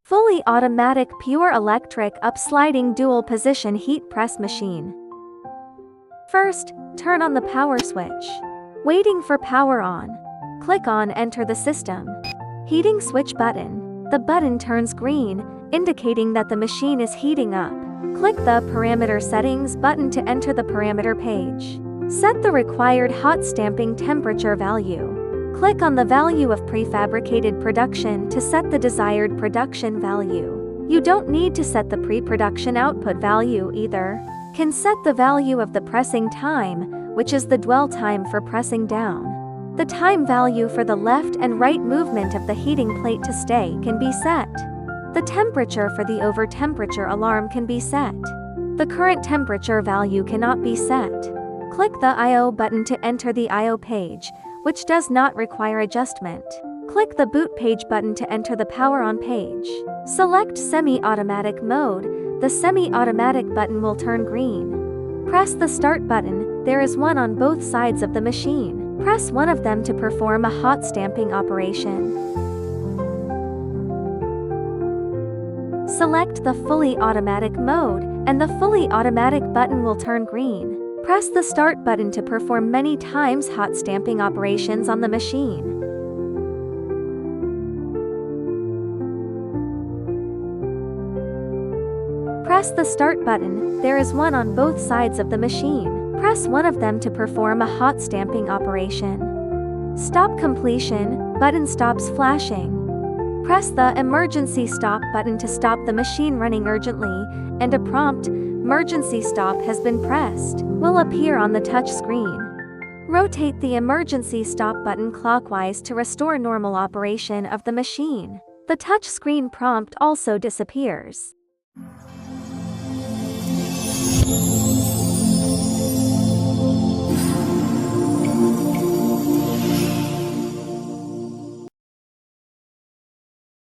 Fully automatic pure electric up-sliding dual-position heat press machine. First, turn on the power switch. Waiting for power on. Click on Enter the system. Heating switch button. The button turns green, indicating that the machine is heating up. Click the Parameter Settings button to enter the parameter page. Set the required hot stamping temperature value. Click on the value of prefabricated production to set the desired production value. You don't need to set the pre-production output value either. Can set the value of the pressing time, which is the dwell time for pressing down. The time value for the left and right movement of the heating plate to stay can be set. The temperature for the over temperature alarm can be set. The current temperature value cannot be set. Click the I/O button to enter the I/O page, which does not require adjustment. Click the Boot Page button to enter the Power On page. Select Semi-Automatic mode. The Semi-Automatic button will turn green. Press the Start button. There is one on both sides of the machine. Press one of them to perform a hot stamping operation. Select the Fully Automatic mode, and the Fully Automatic button will turn green. Press the Start button to perform many times hot stamping operations on the machine. Press the Start button. There is one on both sides of the machine. Press one of them to perform a hot stamping operation. Stop completion. Button stops flashing. Press the Emergency Stop button to stop the machine running urgently, and a prompt, "Emergency Stop has been pressed," will appear on the touch screen. Rotate the Emergency Stop button clockwise to restore normal operation of the machine. The touch screen prompt also disappears.